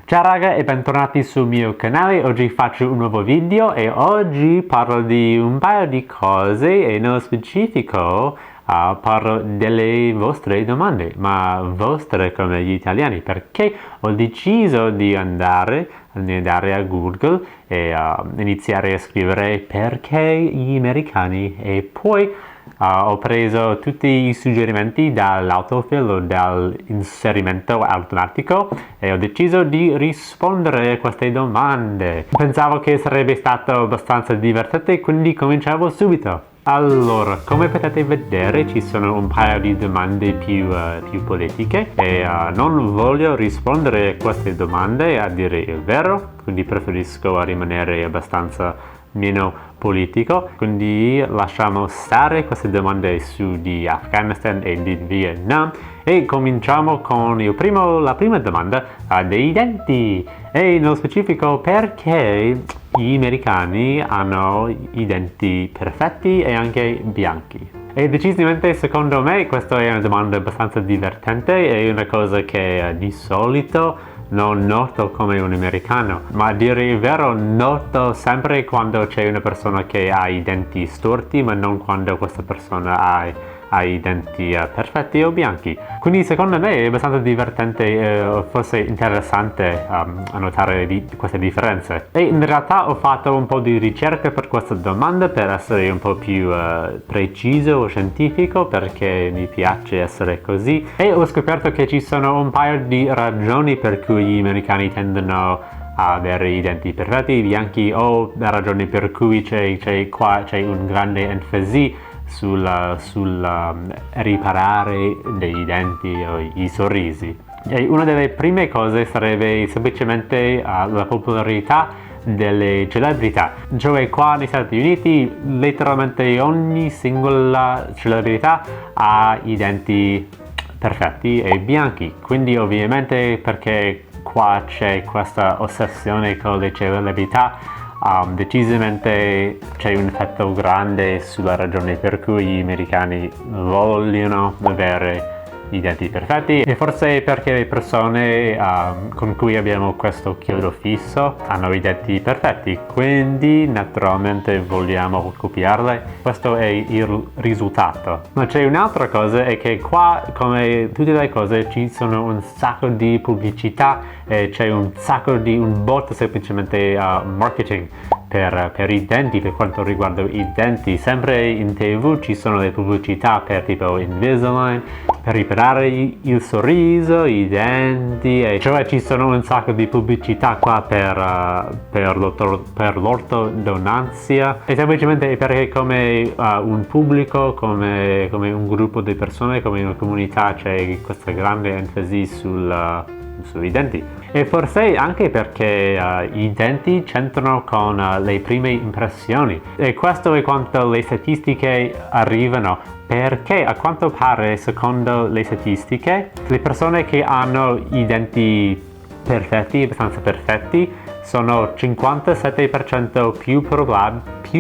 Ciao raga e bentornati sul mio canale. Oggi faccio un nuovo video e oggi parlo di un paio di cose e nello specifico parlo delle vostre domande, ma vostre come gli italiani, perché ho deciso di andare a Google e iniziare a scrivere perché gli americani e poi ho preso tutti i suggerimenti dall'autofill o dall'inserimento automatico e ho deciso di rispondere a queste domande. Pensavo che sarebbe stato abbastanza divertente, quindi cominciamo subito. Allora, come potete vedere ci sono un paio di domande più politiche e non voglio rispondere a queste domande a dire il vero, quindi preferisco rimanere abbastanza meno politico, quindi lasciamo stare queste domande su di Afghanistan e di Vietnam e cominciamo con la prima domanda dei denti e nello specifico perché gli americani hanno i denti perfetti e anche bianchi. E decisamente secondo me questa è una domanda abbastanza divertente, è una cosa che di solito non noto come un americano, ma a dire il vero noto sempre quando c'è una persona che ha i denti storti, ma non quando questa persona ha i denti perfetti o bianchi. Quindi secondo me è abbastanza divertente, forse interessante a notare queste differenze. E in realtà ho fatto un po' di ricerca per questa domanda per essere un po' più preciso o scientifico, perché mi piace essere così, e ho scoperto che ci sono un paio di ragioni per cui gli americani tendono a avere i denti perfetti, bianchi, o la ragione per cui c'è un grande enfasi sul riparare dei denti o i sorrisi. E una delle prime cose sarebbe semplicemente la popolarità delle celebrità, cioè qua negli Stati Uniti letteralmente ogni singola celebrità ha i denti perfetti e bianchi, quindi ovviamente perché qua c'è questa ossessione con le celebrità, decisamente c'è un effetto grande sulla ragione per cui gli americani vogliono avere i denti perfetti, e forse perché le persone con cui abbiamo questo chiodo fisso hanno i denti perfetti, quindi naturalmente vogliamo copiarle. Questo è il risultato. Ma c'è un'altra cosa, è che qua, come tutte le cose, ci sono un sacco di pubblicità e c'è un botto semplicemente marketing per i denti. Per quanto riguarda i denti, sempre in TV ci sono le pubblicità per tipo Invisalign, per riparare il sorriso, i denti, e cioè ci sono un sacco di pubblicità qua per l'ortodonzia, e semplicemente perché come un pubblico, come un gruppo di persone, come una comunità, c'è questa grande enfasi sui denti. E forse anche perché i denti c'entrano con le prime impressioni, e questo è quanto le statistiche arrivano, perché a quanto pare, secondo le statistiche, le persone che hanno i denti perfetti, abbastanza perfetti, sono 57% più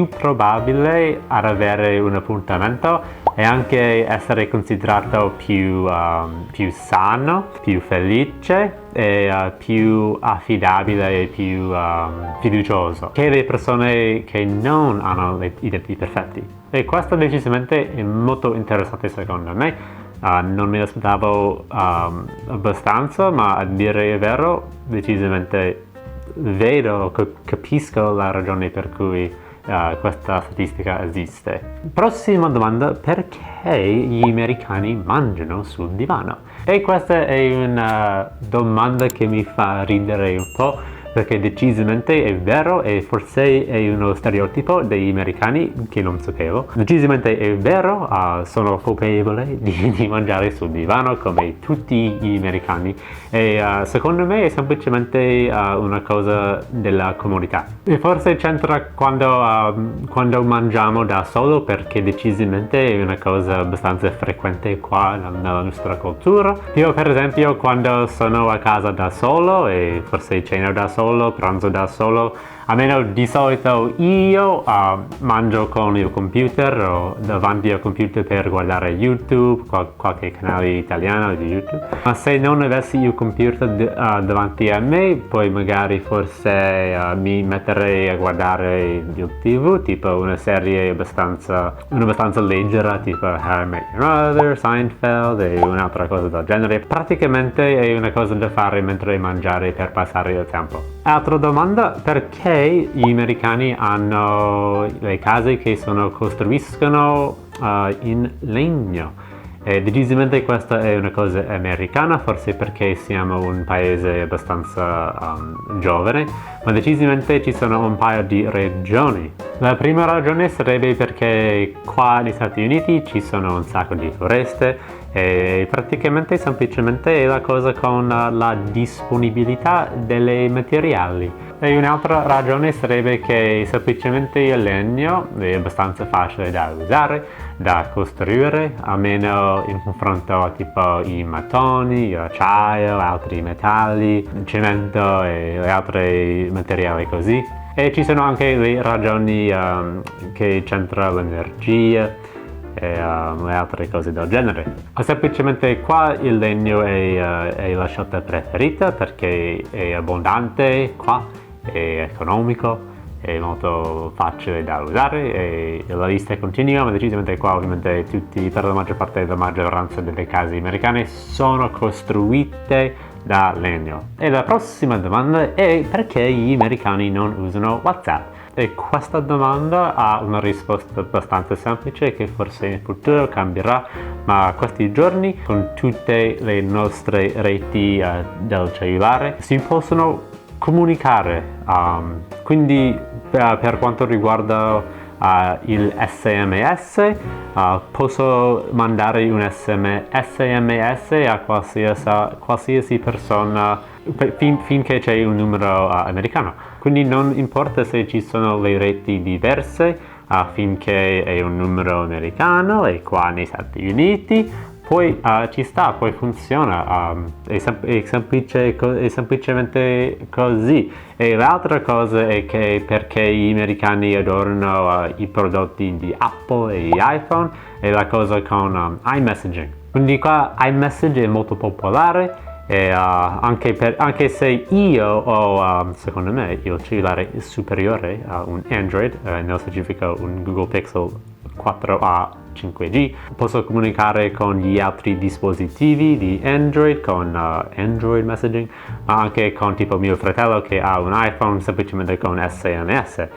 probabile ad avere un appuntamento e anche essere considerato più sano, più felice e più affidabile e più fiducioso che le persone che non hanno i denti perfetti. E questo decisamente è molto interessante secondo me. Non me lo aspettavo abbastanza, ma a dire il vero decisamente capisco la ragione per cui questa statistica esiste. Prossima domanda: perché gli americani mangiano sul divano? E questa è una domanda che mi fa ridere un po', perché decisamente è vero, e forse è uno stereotipo degli americani che non sapevo. Decisamente è vero, sono colpevole di mangiare sul divano come tutti gli americani, e secondo me è semplicemente una cosa della comunità. E forse c'entra quando mangiamo da solo, perché decisamente è una cosa abbastanza frequente qua nella nostra cultura. Io per esempio quando sono a casa da solo e forse ceno da solo, pranzo da solo, Almeno di solito io mangio con il computer o davanti al computer per guardare YouTube, qualche canale italiano di YouTube. Ma se non avessi il computer davanti a me, poi magari forse mi metterei a guardare il TV, tipo una serie abbastanza leggera, tipo How I Met Your Mother, Seinfeld e un'altra cosa del genere. Praticamente è una cosa da fare mentre mangiare per passare il tempo. Altra domanda: perché gli americani hanno le case che costruiscono in legno? Decisamente questa è una cosa americana, forse perché siamo un paese abbastanza giovane, ma decisamente ci sono un paio di ragioni. La prima ragione sarebbe perché qua negli Stati Uniti ci sono un sacco di foreste e praticamente semplicemente è la cosa con la disponibilità dei materiali. E un'altra ragione sarebbe che semplicemente il legno è abbastanza facile da usare, da costruire, almeno in confronto a tipo i mattoni, l'acciaio, altri metalli, il cemento e altri materiali così. E ci sono anche le ragioni che c'entra l'energia e le altre cose del genere. Semplicemente qua il legno è la scelta preferita perché è abbondante qua, è economico, è molto facile da usare e la lista è continua, ma decisamente qua ovviamente per la maggior parte della maggioranza delle case americane sono costruite da legno. E la prossima domanda è: perché gli americani non usano WhatsApp? E questa domanda ha una risposta abbastanza semplice che forse in futuro cambierà, ma questi giorni con tutte le nostre reti del cellulare si possono comunicare, quindi per quanto riguarda il SMS, posso mandare un SMS a qualsiasi persona finché c'è un numero americano. Quindi non importa se ci sono le reti diverse, finché è un numero americano e qua negli Stati Uniti, poi ci sta, poi funziona, è semplicemente così. E l'altra cosa è che perché gli americani adorano i prodotti di Apple e iPhone, è la cosa con iMessaging. Quindi qua iMessage è molto popolare e anche se io ho, secondo me, il cellulare superiore a un Android, nello specifico un Google Pixel 4a 5G, posso comunicare con gli altri dispositivi di Android con Android Messaging, ma anche con tipo mio fratello che ha un iPhone semplicemente con SMS.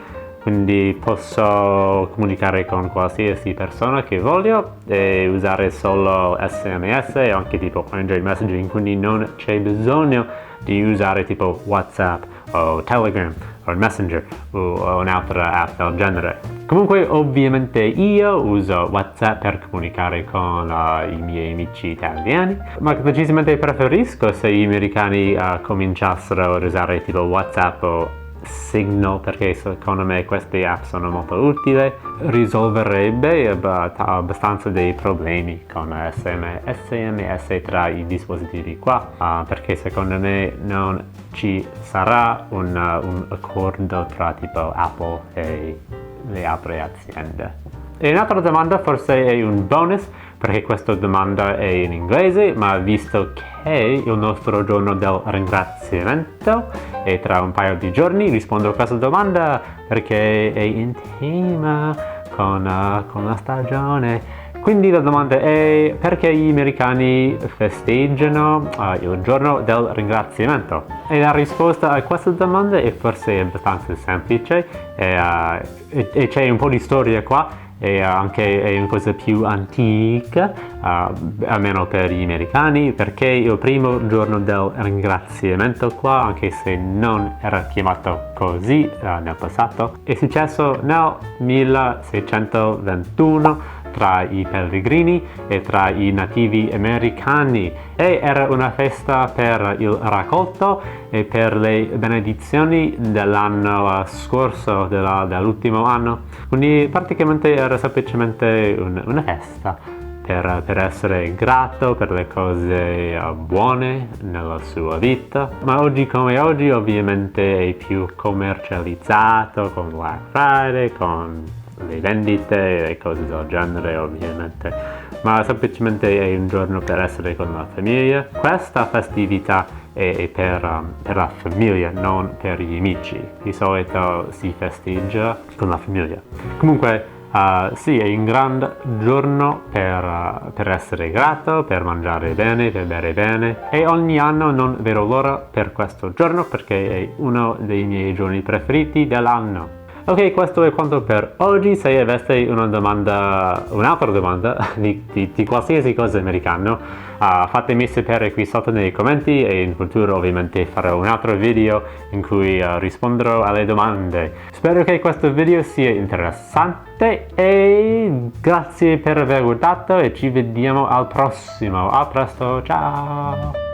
Quindi posso comunicare con qualsiasi persona che voglio e usare solo SMS e anche tipo Android Messaging, quindi non c'è bisogno di usare tipo WhatsApp o Telegram o Messenger o un'altra app del genere. Comunque ovviamente io uso WhatsApp per comunicare con i miei amici italiani, ma decisamente preferisco se gli americani cominciassero ad usare tipo WhatsApp o Signal, perché secondo me queste app sono molto utili, risolverebbe abbastanza dei problemi con SMS tra i dispositivi qua, perché secondo me non ci sarà un accordo tra tipo Apple e le altre aziende. E un'altra domanda forse è un bonus, perché questa domanda è in inglese, ma visto che il nostro giorno del ringraziamento è tra un paio di giorni, rispondo a questa domanda perché è in tema con la stagione. Quindi la domanda è: perché gli americani festeggiano il giorno del ringraziamento? E la risposta a questa domanda è forse abbastanza semplice e c'è un po' di storia qua. E anche è una cosa più antica, almeno per gli americani, perché il primo giorno del ringraziamento qua, anche se non era chiamato così nel passato, è successo nel 1621 tra i pellegrini e tra i nativi americani, e era una festa per il raccolto e per le benedizioni dell'anno scorso, dell'ultimo anno. Quindi praticamente era semplicemente una festa. per essere grato per le cose buone nella sua vita. Ma oggi come oggi ovviamente è più commercializzato con Black Friday, con le vendite e cose del genere ovviamente, ma semplicemente è un giorno per essere con la famiglia. Questa festività è per la famiglia, non per gli amici. Di solito si festeggia con la famiglia. Comunque sì, è un gran giorno per essere grato, per mangiare bene, per bere bene, e ogni anno non vedo l'ora per questo giorno perché è uno dei miei giorni preferiti dell'anno. Ok, questo è quanto per oggi. Se aveste un'altra domanda di qualsiasi cosa americano, fatemi sapere qui sotto nei commenti e in futuro ovviamente farò un altro video in cui risponderò alle domande. Spero che questo video sia interessante e grazie per aver guardato e ci vediamo al prossimo. A presto, ciao!